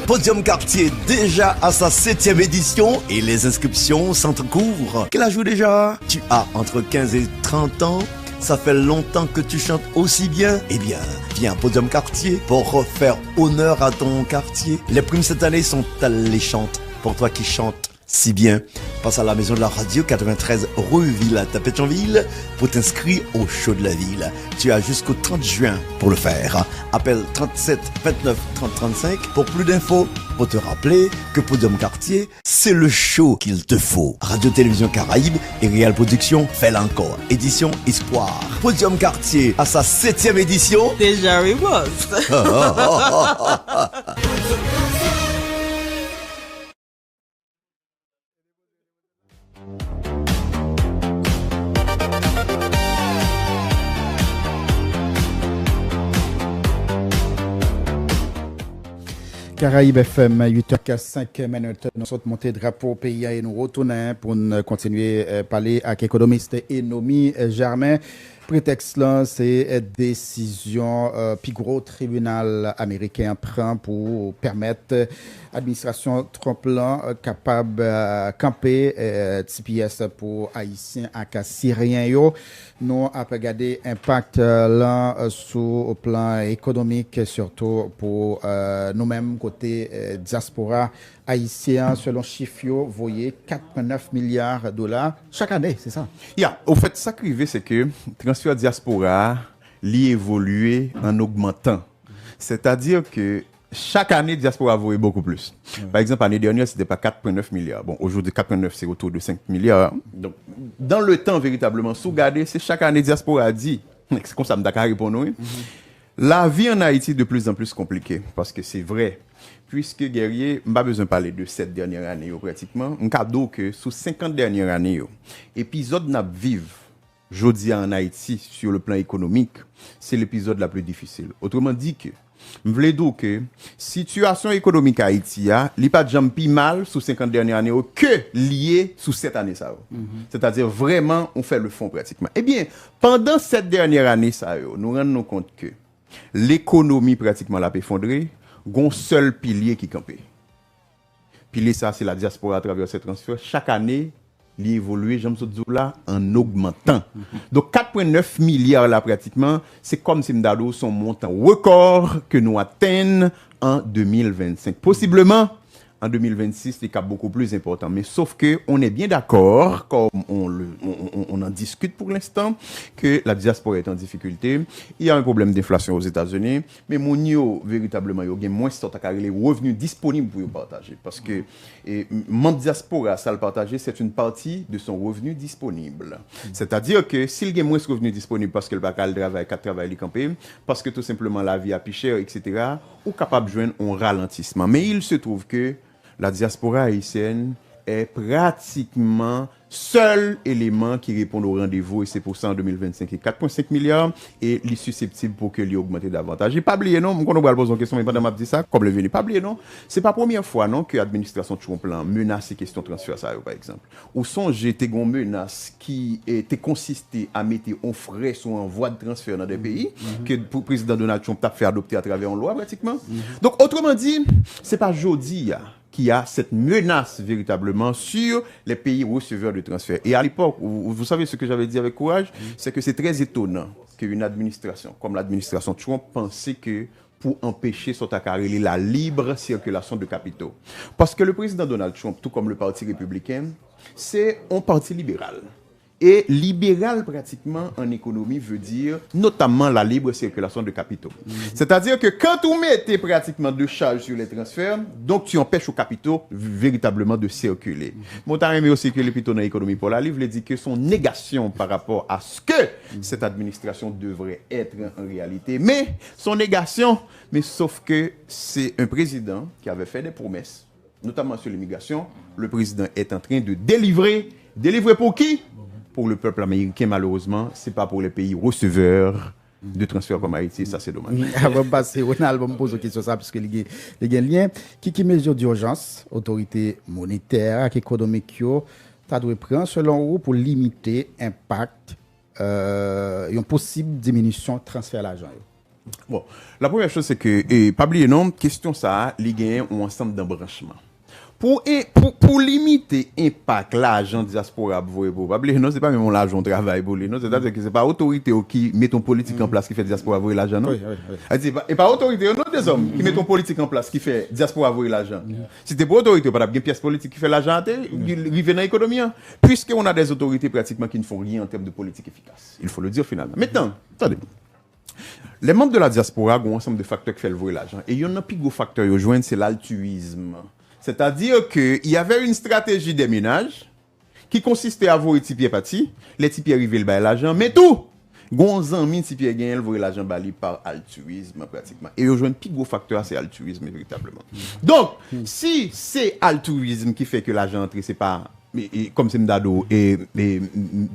S5: Podium Quartier déjà à sa 7e édition et les inscriptions sont en cours. Quel âge déjà? Tu as entre 15 et 30 ans? Ça fait longtemps que tu chantes aussi bien? Eh bien, viens à Podium Quartier pour faire honneur à ton quartier. Les primes cette année sont alléchantes pour toi qui chantes si bien. Passe à la maison de la radio 93 rue Villa à Pétionville pour t'inscrire au show de la ville. Tu as jusqu'au 30 juin pour le faire. Appelle 37 29 30 35 pour plus d'infos. Pour te rappeler que Podium Quartier, c'est le show qu'il te faut. Radio-Télévision Caraïbe et Réal Production fait encore. Édition Espoir. Podium Quartier à sa 7e édition.
S6: Déjà Rivos.
S1: Caraïbes FM, 8h45 minutes. Nous sommes montés drapeau au pays et nous retournons pour continuer à parler avec l'économiste Enomi Germain. Prétexte là, c'est décision puis gros tribunal américain prend pour permettre administration Trump là capable camper TPS pour haïtiens et syriens yo. Nous avons regardé impact là sur le plan économique surtout pour nous-mêmes côté diaspora haïtien selon chiffre vous voyez 4,9 milliards de dollars chaque année, c'est ça.
S2: Au fait ça qui arrive c'est que transfert diaspora li évoluer en augmentant. C'est-à-dire que chaque année, diaspora vaut beaucoup plus. Par exemple, l'année dernière, c'était pas 4,9 milliards. Bon, aujourd'hui, 4,9, c'est autour de 5 milliards. Donc, dans le temps, véritablement, sous garder, c'est chaque année, diaspora dit, c'est comme ça, je vais répondre. La vie en Haïti est de plus en plus compliquée, parce que c'est vrai. Puisque, guerrier, je n'ai pas besoin de parler de cette dernière année, pratiquement. Un cadeau que, sous 50 dernières années, épisode n'a vive, jeudi en Haïti, sur le plan économique, c'est l'épisode la plus difficile. Autrement dit que, je voulais dire que situation économique à Haïti n'est pas jamais plus mal sous 50 dernières années que lié sous cette année ça. C'est-à-dire vraiment on fait le fond pratiquement. Eh bien, pendant cette dernière année ça nous rendons compte que l'économie pratiquement l'a effondré, gon seul pilier qui campait. Pilier ça c'est la diaspora à travers ces transferts. Chaque année il évolue, j'aime ce là en augmentant. Donc 4,9 milliards là pratiquement, c'est comme si m'dalo son montant record que nous atteignons en 2025. Possiblement en 2026, c'est cas beaucoup plus important. Mais sauf que on est bien d'accord, comme on en discute pour l'instant, que la diaspora est en difficulté. Il y a un problème d'inflation aux États-Unis, mais mon yo véritablement il y a moins de les revenus disponibles pour partager, parce que mon diaspora ça le partager, c'est une partie de son revenu disponible. C'est-à-dire que s'il y a moins de revenus disponibles parce que le bacal travaille, qu'à travailler campé, parce que tout simplement la vie a plus cher, etc., ou capable de joindre un ralentissement. Mais il se trouve que la diaspora haïtienne est pratiquement seul élément qui répond au rendez-vous et c'est pour ça en 2025 et 4,5 milliards et il est susceptible pour que l'augmente davantage. Et pas oublier non, quand on va poser une question mais pendant m'a dit ça comme le venu pas oublier non, c'est pas la première fois non que l'administration Trump menace ces questions de transfert ça par exemple. Ou songe te gon menace qui était consisté à mettre un frais sur un voie de transfert dans des pays que le président Donald Trump a fait adopter à travers une loi pratiquement. Donc autrement dit, c'est pas jodi qui a cette menace véritablement sur les pays receveurs de transfert. Et à l'époque, vous savez ce que j'avais dit avec courage, c'est que c'est très étonnant qu'une administration, comme l'administration Trump, pensait que pour empêcher la libre circulation de capitaux. Parce que le président Donald Trump, tout comme le Parti républicain, c'est un parti libéral. Et libéral pratiquement en économie veut dire notamment la libre circulation de capitaux. C'est-à-dire que quand on mettait pratiquement de charges sur les transferts, donc tu empêches aux capitaux véritablement de circuler. Montagne mais aussi que plutôt dans l'économie pour la livre dit que son négation par rapport à ce que cette administration devrait être en réalité. Mais son négation, mais sauf que c'est un président qui avait fait des promesses, notamment sur l'immigration. Le président est en train de délivrer. Délivrer pour qui? Pour le peuple américain, malheureusement, c'est pas pour les pays receveurs de transfert comme Haïti, ça c'est dommage.
S1: Avant de passer, Ronald va me poser une question ça, parce que il y a un lien. Qui mesure d'urgence, autorité monétaire et économique, tu dois prendre selon vous pour limiter l'impact et une possible diminution de transfert d'argent?
S2: Bon, la première chose, c'est que, pas oublier non, question ça, les gains ont ensemble d'embranchements. Pour limiter l'impact l'argent diaspora pour pas oublier non, c'est pas même l'argent travail pour lui, non, c'est-à-dire que c'est pas autorité qui met ton politique en place qui fait diaspora voyer l'argent, non. Et pas autorité, non, des hommes qui met ton politique en place qui fait diaspora voyer l'argent. Si t'es pas autorité, pas une pièce politique qui fait l'argent, rive dans l'économie, puisque on a des autorités pratiquement qui ne font rien en termes de politique efficace. Il faut le dire finalement. Maintenant, attendez. Les membres de la diaspora ont un ensemble de facteurs qui font voyer l'argent. Et il y en a un plus gros facteur qui joindre, c'est l'altruisme. C'est-à-dire qu'il y avait une stratégie des ménages qui consistait à voir les tipiers partis, les tipiers arrivaient le bail l'argent, mais tout, gonzan mine tipiers gagnent le voyer l'argent bali par altruisme pratiquement. Et aujourd'hui, un plus gros facteur, c'est altruisme véritablement. Donc, si c'est altruisme qui fait que l'argent entre, c'est pas comme c'est Mdado et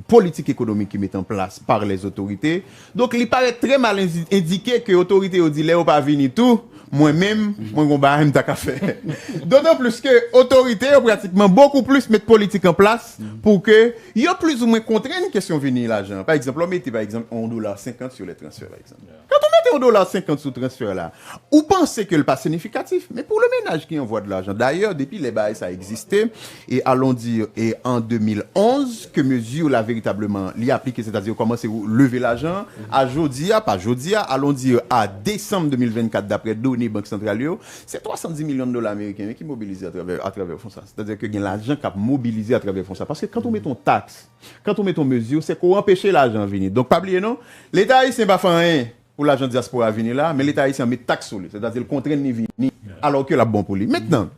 S2: politique économique qui met en place par les autorités. Donc, il paraît très mal indiqué que l'autorité a dit, Léo pas venir tout. Moi-même, moi, on va m'ta fait. D'autant plus que l'autorité a pratiquement beaucoup plus mettre politique en place pour que il y a plus ou moins contraint une question venir l'argent. Par exemple, on mettait par exemple $1.50 sur les transferts par exemple. Quand on mettait $1.50 sur le transfert là, ou pensez que le pas significatif, mais pour le ménage qui envoie de l'argent. D'ailleurs, depuis les bails ça existait et allons dire et en 2011 que mesure là véritablement l'y appliquer, c'est-à-dire comment c'est lever l'argent à jodia, pas jodia, allons dire à décembre 2024 d'après données Banque centrale, c'est $310 millions américains qui mobilisent à travers fonds ça. C'est-à-dire que l'argent qui a mobilisé à travers fonds ça. Parce que quand on met ton taxe, quand on met ton mesure, c'est qu'on empêche l'argent de venir. Donc, pas oublier, non? L'État haïtien va faire rien pour l'argent diaspora à venir là, mais l'État haïtien met taxe sur lui. C'est-à-dire le contraint de venir, alors que la bon pour lui. Maintenant,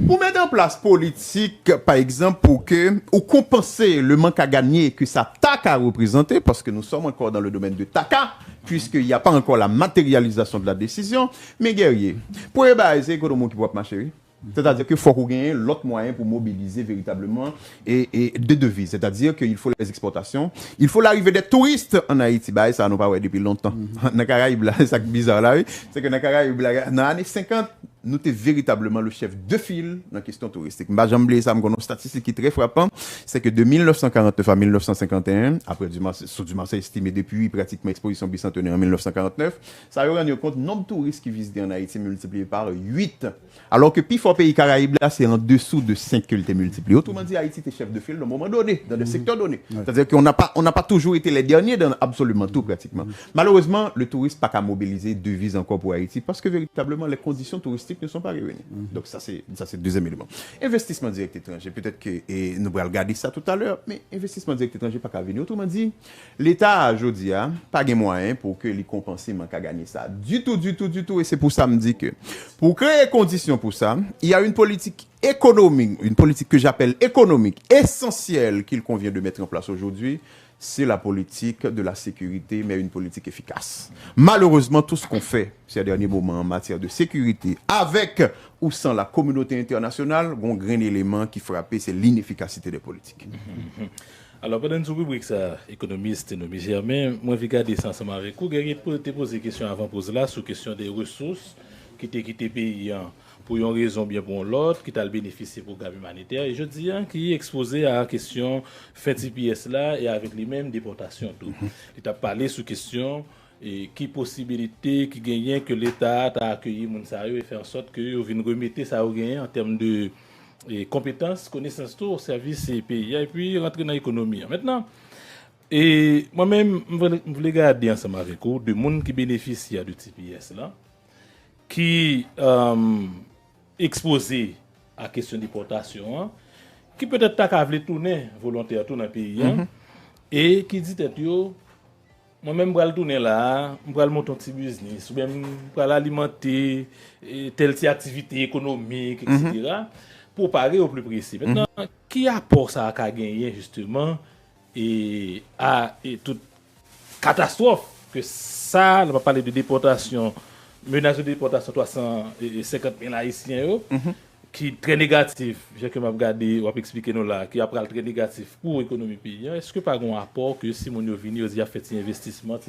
S2: pour mettre en place politique, par exemple, pour que, ou compenser le manque à gagner que sa TAC a représenté, parce que nous sommes encore dans le domaine de TACA, puisqu'il n'y a pas encore la matérialisation de la décision, mais guerrier, pour c'est que le monde qui peut marcher. C'est-à-dire qu'il faut qu'on gagne l'autre moyen pour mobiliser véritablement et des devises. C'est-à-dire qu'il faut les exportations. Il faut l'arrivée des touristes en Haïti. Bah, ça, nous pas depuis longtemps. Dans les Caraïbes, là, c'est bizarre là, oui. C'est que dans les Caraïbes, là, dans les années 50, nous étions véritablement le chef de file dans la question touristique. J'ai oublié ça, une statistique qui est très frappante, c'est que de 1949 à 1951, après du Marseille estimé depuis pratiquement l'exposition bicentenaire en 1949, ça a rendu compte le nombre de touristes qui visitent en Haïti multiplié par 8. Alors que plus fort pays Caraïbes, là, c'est en dessous de 5 que le multiplié. Autrement dit, Haïti était chef de file dans un moment donné, dans des secteurs donnés. C'est-à-dire qu'on n'a pas toujours été les derniers dans absolument tout pratiquement. Malheureusement, le touriste n'a pas qu'à mobiliser devises encore pour Haïti parce que véritablement les conditions touristiques ne sont pas réunies. Donc ça c'est le deuxième élément. Investissement direct étranger, peut-être que nous allons regarder ça tout à l'heure, mais investissement direct étranger pas qu'à venir. Autrement dit, l'État aujourd'hui a pas de moyens pour que les compenser manque à gagner ça. Du tout. Et c'est pour ça que je me dis que pour créer les conditions pour ça, il y a une politique économique, une politique que j'appelle économique, essentielle qu'il convient de mettre en place aujourd'hui. C'est la politique de la sécurité, mais une politique efficace. Malheureusement, tout ce qu'on fait ces derniers moments en matière de sécurité, avec ou sans la communauté internationale, un grand élément qui frappe, c'est l'inefficacité des politiques.
S3: Alors, pendant une rubrique, ça, économiste, Nomi Germain, moi, je vais regarder ça ensemble avec vous. Guerrier, te poser des questions avant de poser là, sur la question des ressources qui étaient pays pour une raison bien pour l'autre, qui t'a le bénéficié pour le gab humanitaire. Et je dis qui est exposé à la question fin TPS là et avec les mêmes déportations. Il t'a parlé sur la question et qui possibilité, qui gagne que l'État a accueilli Mounsayo et faire en sorte que vous venez remettre ça au gain en termes de compétences, connaissances, tout au service des pays et puis rentrer dans l'économie. Maintenant, et moi-même, je voulais garder ensemble avec vous de monde qui bénéficient de TPS là, qui exposé à la question de déportation, qui peut-être pas voulu tourner volontaire dans le pays, et qui dit moi-même, je vais tourner là, je vais monter un petit business, ou bien je vais alimenter telle activité économique, etc., pour parler au plus précis. Maintenant, qui apporte ça à gagner, justement, et toute catastrophe que ça, on va parler de déportation, menace de déportation 350 000 Haïtiens, qui est très négatif, j'ai que m'a regardé, on va expliquer nous là, qui après très négatif pour l'économie pays. Est-ce que par un rapport que si mon venu a fait cet investissement,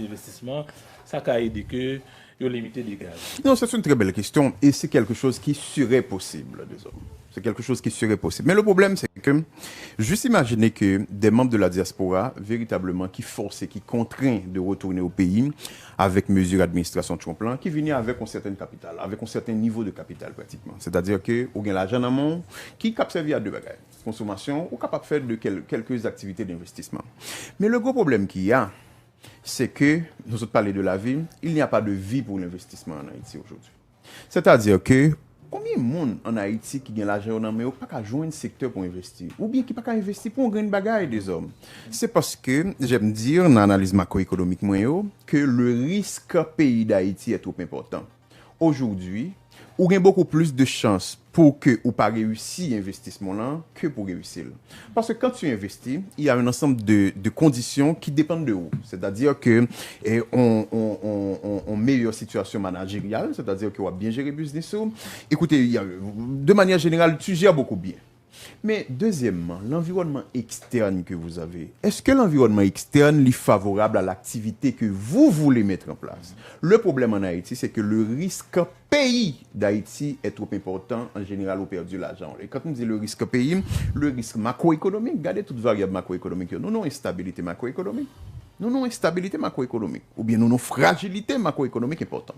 S3: ça a aidé que yo limiter des gaz.
S2: Non, c'est une très belle question et c'est quelque chose qui serait possible, disons. C'est quelque chose qui serait possible. Mais le problème, c'est que, juste imaginer que des membres de la diaspora, véritablement, qui forcent et qui contraignent de retourner au pays avec mesures d'administration Trump, qui viennent avec un certain capital, avec un certain niveau de capital pratiquement. C'est-à-dire que, on gagne l'argent en amont, qui capte servir à deux bagages. Consommation, ou capable de faire de quelques activités d'investissement. Mais le gros problème qu'il y a, c'est que, nous autres parler de la vie, il n'y a pas de vie pour l'investissement en Haïti aujourd'hui. C'est-à-dire que, combien de monde en Haïti qui gagne l'argent dans mais pas qu'à joindre un secteur pour investir ou bien qui pas qu'à investir pour un grain de bagaille des hommes. C'est parce que j'aime dire dans l'analyse macroéconomique que le risque pays d'Haïti est trop important. Aujourd'hui, ou gagne beaucoup plus de chances pour que ou pas réussir investissement là que pour réussir. Parce que quand tu investis, il y a un ensemble de conditions qui dépendent de vous. C'est-à-dire que on meilleure situation managériale, c'est-à-dire que on va bien gérer le business. Écoutez, de manière générale, tu gères beaucoup bien. Mais deuxièmement, l'environnement externe que vous avez, est-ce que l'environnement externe est favorable à l'activité que vous voulez mettre en place? Le problème en Haïti, c'est que le risque pays d'Haïti est trop important. En général, on perd de l'argent. Et quand on dit le risque pays, le risque macroéconomique, regardez toutes les variables macroéconomiques. Nous avons instabilité macroéconomique. Nous avons instabilité macroéconomique ou bien nous avons fragilité macroéconomique importante.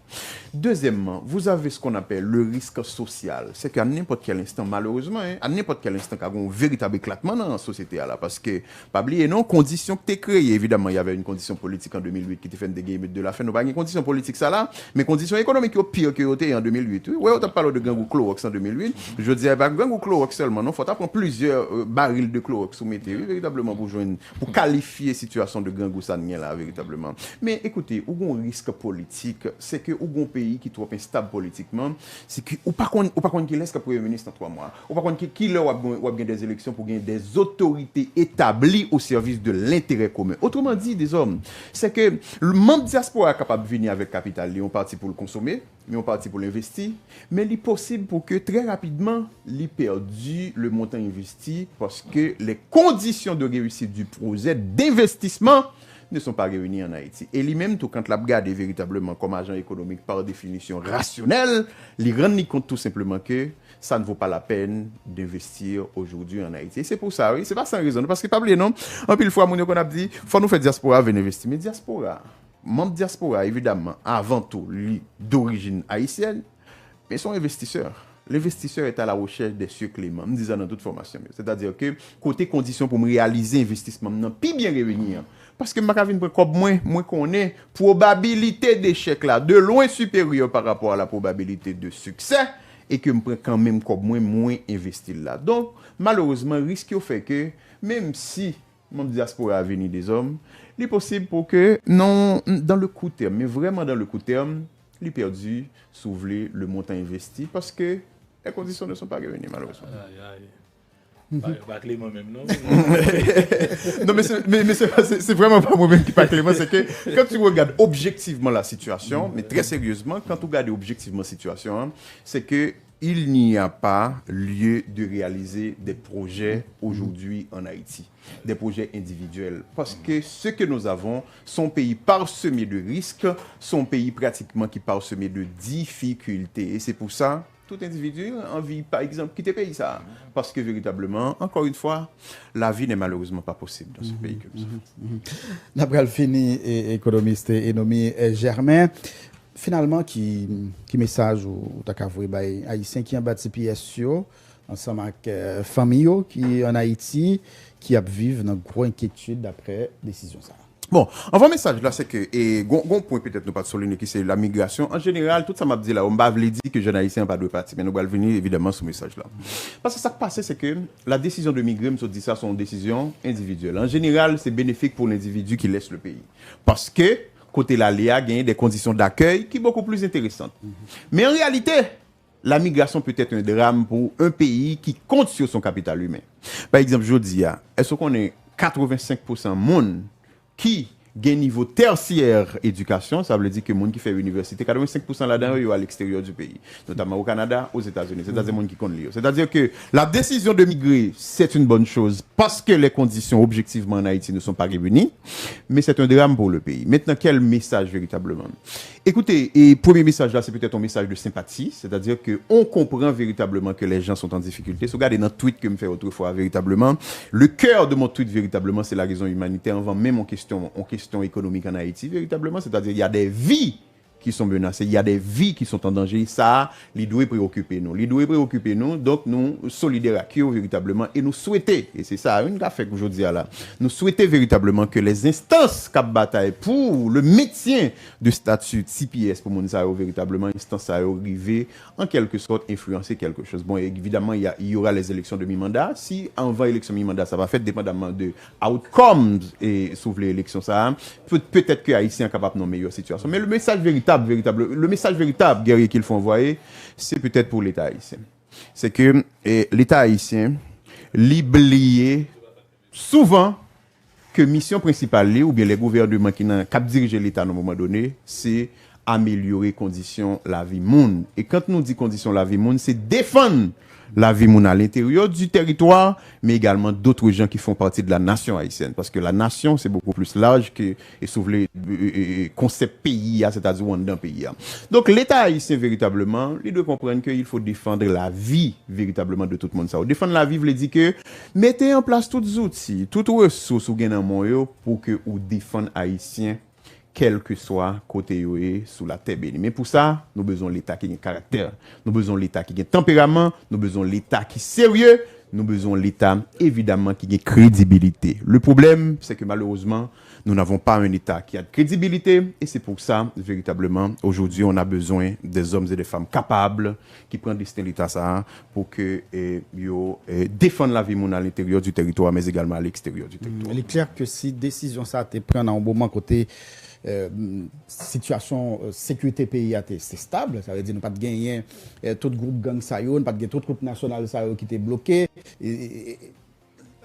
S2: Deuxièmement, vous avez ce qu'on appelle le risque social. C'est qu'à n'importe quel instant, malheureusement, à n'importe quel instant, il y a un véritable éclatement dans la société. Là, parce que, pas oublier, non, conditions que tu as créées. Évidemment, il y avait une condition politique en 2008 qui était faite des guillemets de la fin. Nous n'avons pas une condition politique, ça là, mais conditions économiques qui sont pires que c'était en 2008. Oui, on t'a parlé de gang ou Clorox en 2008. Je disais, pas gang ou Clorox seulement, non, il faut prendre plusieurs barils de Clorox sous météo, véritablement pour qualifier la situation de gang ou ça là, véritablement. Mais écoutez, où un risque politique, c'est que où un pays qui est trop instable politiquement, c'est que ou pas qu'on qui laisse le Premier ministre en 3 mois, ou pas qu'on qui leur a bien des élections pour gagner des autorités établies au service de l'intérêt commun. Autrement dit, des hommes, c'est que le membre diaspora est capable de venir avec capital, ils ont parti pour le consommer, mais on parti pour l'investir, mais il est possible pour que très rapidement, il perdu le montant investi parce que les conditions de réussite du projet d'investissement ne sont pas réunis en Haïti. Et lui-même, tout quand l'a regardé véritablement comme agent économique par définition rationnel, il rend compte tout simplement que ça ne vaut pas la peine d'investir aujourd'hui en Haïti. Et c'est pour ça, oui, c'est pas sans raison. Parce que, pas oublier, non, en pile fois, mon qu'on a dit, faut nous faire diaspora, venir investir. Mais diaspora, membre diaspora, évidemment, avant tout, d'origine haïtienne, mais sont investisseurs. L'investisseur est à la recherche des cieux cléments, me disant dans toute formation. C'est-à-dire que, côté conditions pour me réaliser investissement, non, puis bien réunir. Parce que Macavine comme moins qu'on est, probabilité d'échec là, de loin supérieure par rapport à la probabilité de succès, et que me prend quand même comme moins investi là. Donc, malheureusement, risque au fait que, même si mon diaspora a venu des hommes, il est possible pour que, non, dans le court terme, mais vraiment dans le court terme, il est perdu, soulever le montant investi, parce que les conditions ne sont pas réunies, malheureusement.
S3: Pas Clément même, non?
S2: Non, mais c'est vraiment pas moi-même qui pas Clément, c'est que quand tu regardes objectivement la situation, mais très sérieusement, quand tu regardes objectivement la situation, c'est que il n'y a pas lieu de réaliser des projets aujourd'hui en Haïti, des projets individuels. Parce que ce que nous avons sont pays parsemés de risques, sont pays pratiquement qui parsemés de difficultés. Et c'est pour ça tout individu a envie, par exemple, quitter le pays, ça. Parce que véritablement, encore une fois, la vie n'est malheureusement pas possible dans ce pays comme ça.
S1: N'après fini, économiste et nommé Germain, finalement, qui message ou takavoui bay haïtien qui en bâti PSO ensemble avec famille qui en Haïti qui a vivre dans gros inquiétude d'après décision ça.
S2: Bon, avant message là, c'est que, et gon point peut-être nous pas souligner qui c'est la migration. En général, tout ça m'a dit là, on m'a dit que jeunes haïtiens pas de parti, mais nous allons venir évidemment sur message là. Parce que ça qui passe, c'est que la décision de migrer, me dit ça, c'est une décision individuelle. En général, c'est bénéfique pour l'individu qui laisse le pays. Parce que, côté la LEA, gagne des conditions d'accueil qui sont beaucoup plus intéressantes. Mais en réalité, la migration peut être un drame pour un pays qui compte sur son capital humain. Par exemple, je dis, est-ce qu'on est 85% monde qui gain niveau tertiaire éducation, ça veut dire que les gens qui fait l'université, 85% là-dedans, ils sont à l'extérieur du pays, notamment au Canada, aux États-Unis. C'est-à-dire les gens qui connaissent lire. C'est-à-dire que la décision de migrer, c'est une bonne chose parce que les conditions objectivement en Haïti ne sont pas réunies, mais c'est un drame pour le pays. Maintenant, quel message véritablement? Écoutez, et premier message là, c'est peut-être un message de sympathie, c'est-à-dire que on comprend véritablement que les gens sont en difficulté. Si vous regardez dans le tweet que me fait autrefois véritablement, le cœur de mon tweet véritablement, c'est la raison humanitaire, avant même en question économique en Haïti véritablement, c'est-à-dire il y a des vies qui sont menacées, il y a des vies qui sont en danger. Ça, les doit préoccuper nous. Les doit préoccuper nous, donc nous solidaires avec eux véritablement et nous souhaitons, et c'est ça, une affaire que je dis là, nous souhaitons véritablement que les instances qui bataillent pour le maintien de statut CPS pour mon ça véritablement, instances à arriver en quelque sorte influencer quelque chose. Bon, évidemment, il y aura les élections de mi-mandat. Si avant l'élection mi-mandat, ça va faire dépendamment de outcomes et sauf les élections, ça, peut-être que Haïtien est capable d'une meilleure situation. Mais le message le message véritable, guerrier, qu'il faut envoyer, c'est peut-être pour l'État haïtien. C'est que l'État haïtien l'oublié souvent que mission principale, ou bien les gouvernements qui cap diriger l'État à un moment donné, c'est améliorer conditions la vie monde. Et quand nous dit conditions la vie monde, c'est défendre la vie monde à l'intérieur du territoire, mais également d'autres gens qui font partie de la nation haïtienne. Parce que la nation, c'est beaucoup plus large que le concept pays, c'est-à-dire d'un pays. Donc l'État haïtien, véritablement, il doit comprendre qu'il faut défendre la vie, véritablement, de tout le monde. Ça. Défendre la vie, veut dire que mettez en place tous les outils, toutes les ressources pour que vous défendez haïtiens, quel que soit côté sous la terre bénie. Mais pour ça, nous besoin l'État qui a un caractère, nous besoin l'État qui a un tempérament, nous besoin l'État qui est sérieux, nous besoin l'État évidemment qui a crédibilité. Le problème, c'est que malheureusement, nous n'avons pas un État qui a de crédibilité et c'est pour ça, véritablement, aujourd'hui, on a besoin des hommes et des femmes capables qui prennent destin l'État ça pour que défendent la vie monde à l'intérieur du territoire, mais également à l'extérieur du territoire.
S1: Il est clair que si décision ça a été prise en un moment côté situation sécurité pays c'est stable, ça veut dire nous pas de gagner tout groupe gang ça yo, pas de gagner tout groupe national ça qui était bloqué.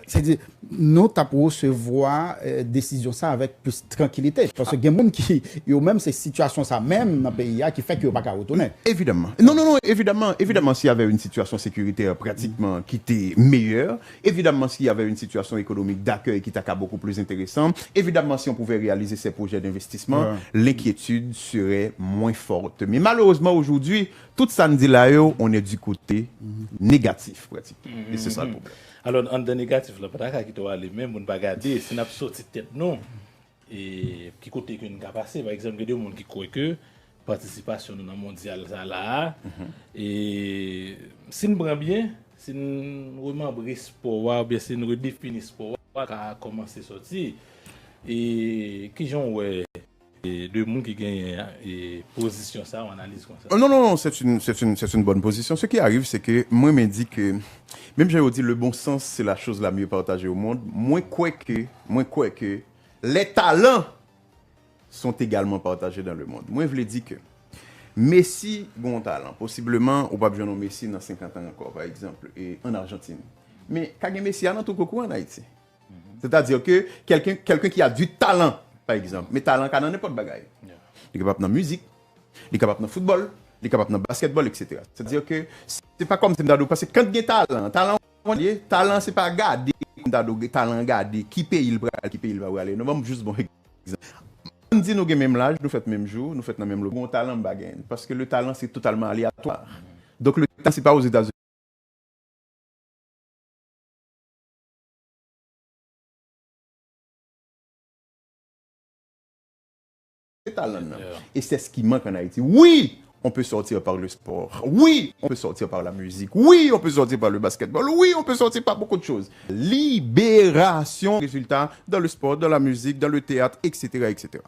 S1: C'est-à-dire, nous avons recevoir décision ça avec plus de tranquillité. Parce que il y a des gens qui ont même ces situations ça même dans le pays qui fait qu'ils ne peuvent pas retourner.
S2: Évidemment. Non, évidemment, s'il y avait une situation sécuritaire pratiquement qui était meilleure, évidemment, s'il y avait une situation économique d'accueil qui était beaucoup plus intéressante, évidemment, si on pouvait réaliser ces projets d'investissement, l'inquiétude serait moins forte. Mais malheureusement, aujourd'hui, tout ça nous dit là, on est du côté négatif, pratiquement. Et c'est ça le problème.
S3: Alors, en de négatif, là, peut-être qu'il doit aller même, on ne va pas regarder, si on a sorti tête, non, et qui côté qu'une capacité, par exemple, il y a des gens qui croient que participation dans le mondial, ça là, et si nous prenons bien, si nous remembrons le sport, bien si nous redéfinissons le sport, à commencer à sortir, et qui ont, ouais, de monde qui gagne position ça on analyse comme ça.
S2: Non, c'est une bonne position. Ce qui arrive, c'est que moi me dit que même j'ai dit le bon sens c'est la chose la mieux partagée au monde. Moi crois que les talents sont également partagés dans le monde. Moi je veux dire que Messi bon talent, possiblement ou pas besoin de Messi dans 50 ans encore par exemple et en Argentine. Mais quand Messi a dans tout coco en Haïti. C'est-à-dire que quelqu'un qui a du talent par exemple, mais talent quand on n'importe bagaille. Il est capable dans musique, il est capable dans football, il est capable dans basketball, etc. C'est-à-dire que c'est pas comme Mdado parce que quand il y a talent c'est pas garder talent garder qui paye il va aller. Nous vamos juste bon exemple. On dit nous même l'âge, nous faisons même jour, nous faisons même le bon talent bagaille parce que le talent c'est totalement aléatoire. Donc le talent c'est pas aux États-Unis. Et c'est ce qui manque en Haïti. Oui, on peut sortir par le sport. Oui, on peut sortir par la musique. Oui, on peut sortir par le basketball. Oui, on peut sortir par beaucoup de choses. Libération, résultat, dans le sport, dans la musique, dans le théâtre, etc., etc.